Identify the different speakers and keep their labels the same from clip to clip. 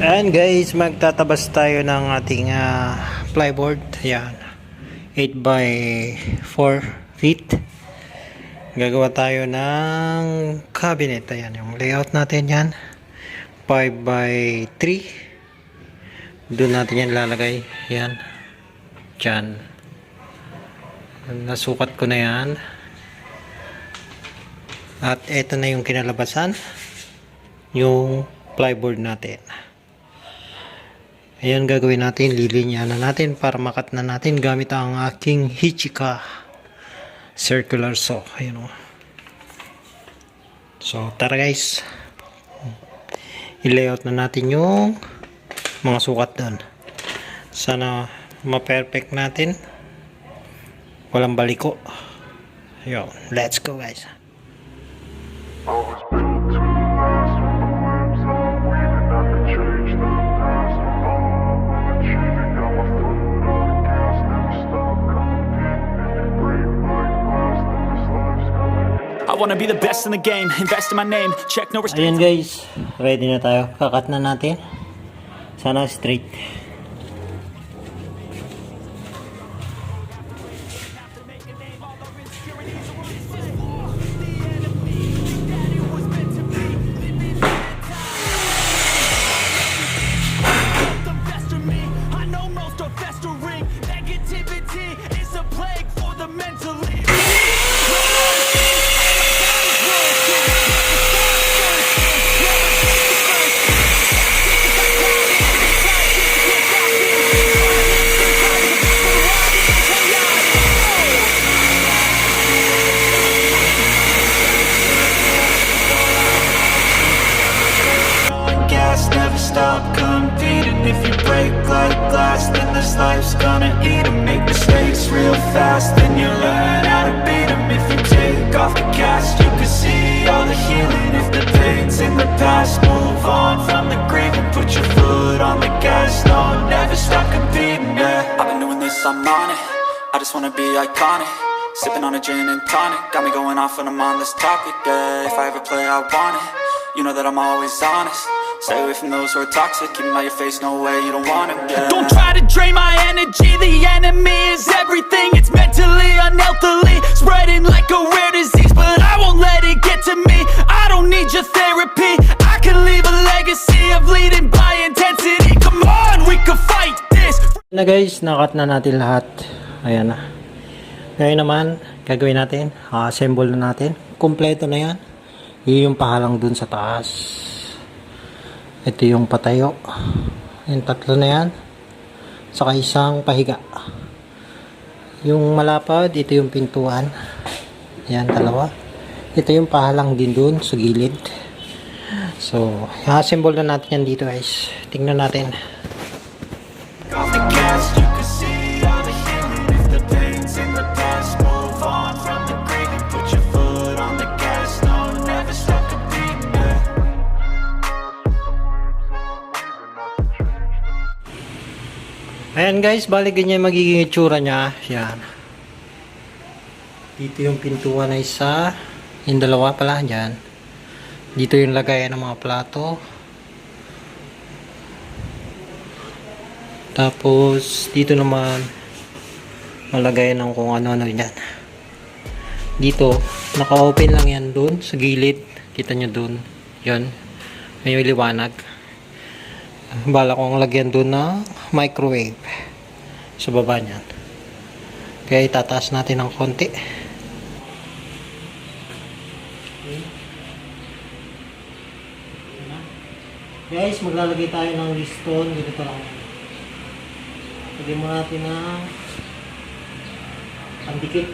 Speaker 1: And guys, magtatabas tayo ng ating plyboard. Ayan, 8 by 4 feet. Gagawa tayo ng cabinet. Ayan yung layout natin yan. 5 by 3. Doon natin yan lalagay. Ayan, dyan. Nasukat ko na yan. At eto na yung kinalabasan, yung plyboard natin. Ayan, gagawin natin, lilinyahan na natin para makat na natin gamit ang aking Hichika circular saw. Ayan o. So tara guys, i-layout na natin yung mga sukat doon. Sana ma-perfect natin, walang baliko. Ayan, let's go guys.
Speaker 2: I wanna be the best in the game, invest in my name, check no restraints.
Speaker 1: Ayan guys, ready na tayo. Kakat na natin. Sana straight.
Speaker 2: Stop competing. If you break like glass, then this life's gonna eat 'em. Make mistakes real fast, then you learn how to beat 'em. If you take off the cast, you can see all the healing. If the pain's in the past, move on from the grave and put your foot on the gas. No, never stop competing, yeah. I've been doing this, I'm on it. I just wanna be iconic. Sipping on a gin and tonic, got me going off when I'm on this topic, yeah. If I ever play, I want it. You know that I'm always honest. Stay away from those who are toxic. Keep them out your face, no way, you don't want it, yeah. Don't try to drain my energy. The enemy is everything. It's mentally, unhealthily, spreading like a rare disease. But I won't let it get to me. I don't need your therapy. I can leave a legacy of leading by intensity. Come on, we can fight this.
Speaker 1: Na guys, nakat na natin lahat. Ayan na. Ngayon naman, gagawin natin, assemble na natin. Kompleto na yan. Yun yung pahalang dun sa taas. Ito yung patayo. Yung tatlo na yan. Saka isang pahiga. Yung malapad, ito yung pintuan. Ayan, dalawa. Ito yung pahalang din dun sa gilid. So, i-assemble na natin yan dito guys. Tingnan natin. Ayan guys, bali ganyan magiging itsura niya. Yan. Dito yung pintuan na isa. Yung dalawa pala, dyan. Dito yung lagayan ng mga plato. Tapos, dito naman malagayan ng kung ano-ano dyan. Dito, naka-open lang yan dun sa gilid. Kita nyo dun. Yan. May liwanag. Bala kong lagyan doon na microwave sa baba niyan. Kaya itataas natin ng konti. Guys, maglalagay tayo ng liston. Dito lang. Lagyan mo natin ng pandikit.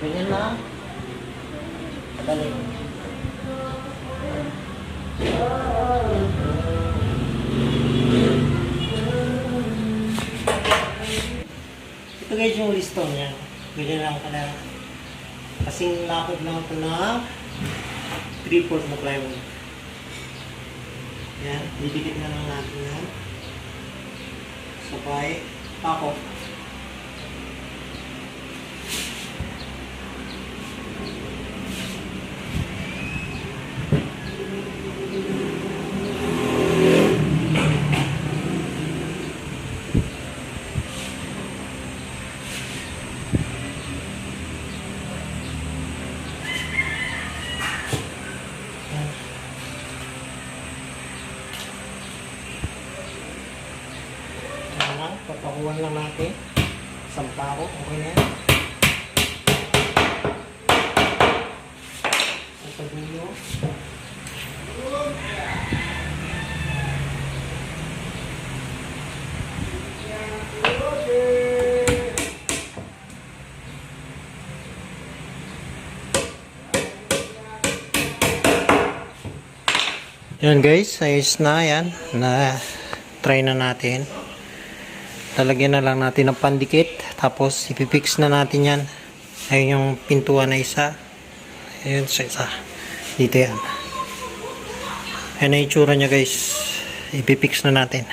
Speaker 1: Ganyan lang. Padali. Ito guys yung liston niya. Ganyan lang pala. Kasing lakad lang ito na 3/4 na plywood. Yan, didikit na lang natin yan. Sabay, ako. Papakuhan lang natin. Sampa ko. Okay na yan. Sa dulo. Yan guys, ayos na yan. Na try na natin. Lalagyan na lang natin ng pandikit. Tapos ipipix na natin yan. Ayun yung pintuan na isa. Ayun sa isa. Dito yan. Ayun na yung itsura nya guys. Ipipix na natin.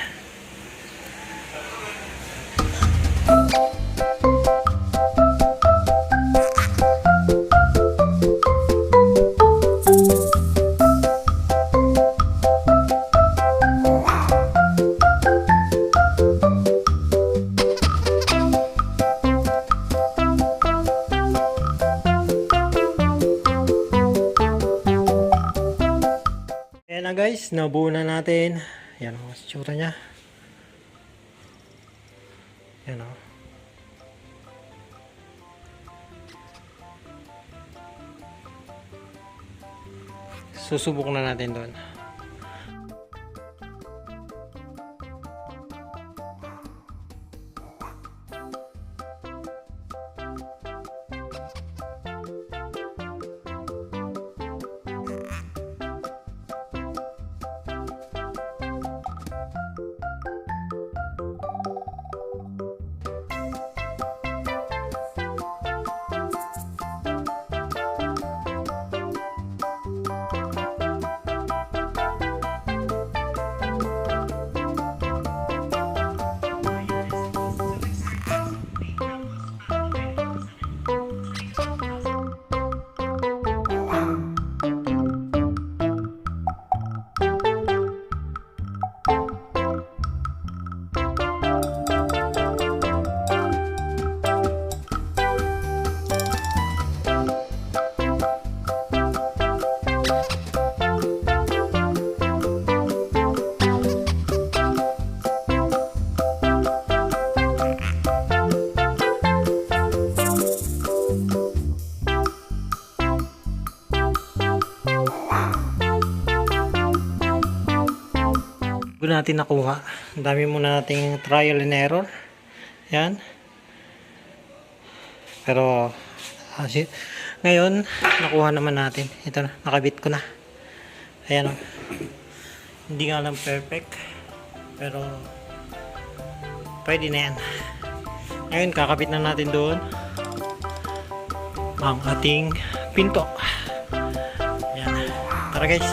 Speaker 1: Ayan na guys, nabuo na natin. Ayan o, itsura nya. Ayan o. Susubok na natin doon. Natin nakuha. Ang dami muna nating trial and error. Yan. Pero ngayon nakuha naman natin. Ito na, nakabit ko na. Ayan o. Hindi nga lang perfect. Pero pwede na yan. Ngayon kakabit na natin doon ang ating pinto. Ayan. Tara guys.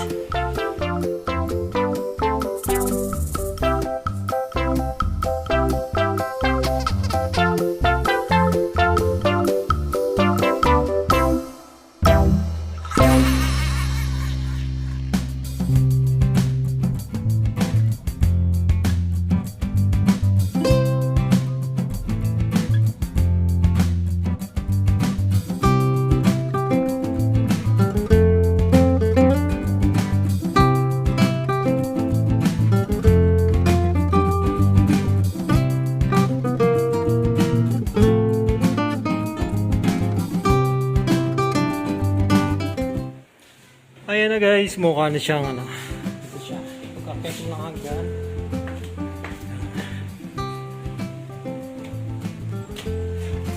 Speaker 1: Ayan na guys, mukha na siyang ano. Ito siya. Pagkakit mo ng hanggan.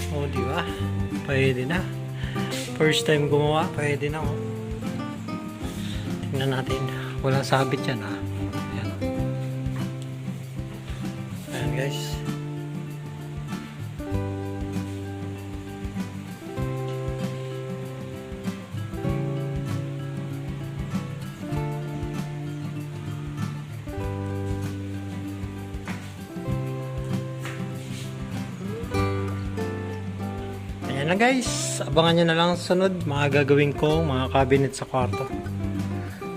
Speaker 1: O, diba? Pwede na. First time gumawa, pwede na. Oh. Tingnan natin. Walang sabit yan ha. Ayan. Ayan guys. Yan lang guys, abangan nyo na lang sa sunod mga gagawin ko, mga cabinet sa kwarto.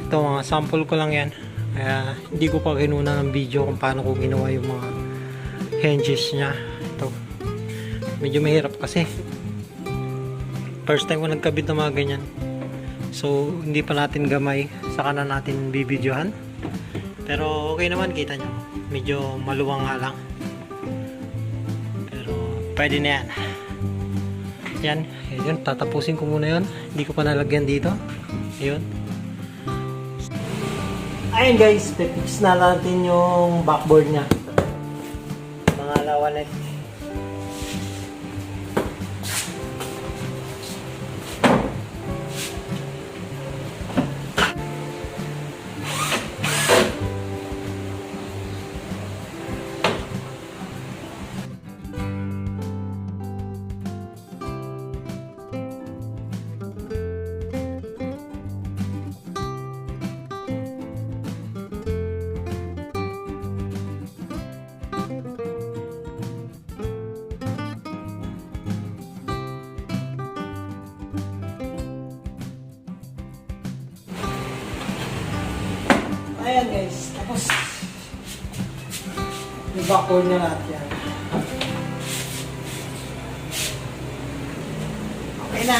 Speaker 1: Ito mga sample ko lang yan. Kaya hindi ko pa kinuna ng video kung paano ko ginawa yung mga hinges nya. Ito. Medyo mahirap kasi. First time ko nagkabit ng mga ganyan. So hindi pa natin gamay, saka na natin bibidyohan. Pero okay naman, kita nyo. Medyo maluwang nga lang. Pero pwede na yan. Yan, yun, tatapusin ko muna yun. Hindi ko pa nalagyan dito. Ayun. Ayun guys, fix na natin yung backboard niya. Mga lawanet. Ayan guys, tapos yung backboard na lahat yan. Okay na.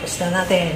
Speaker 1: Tapos na natin.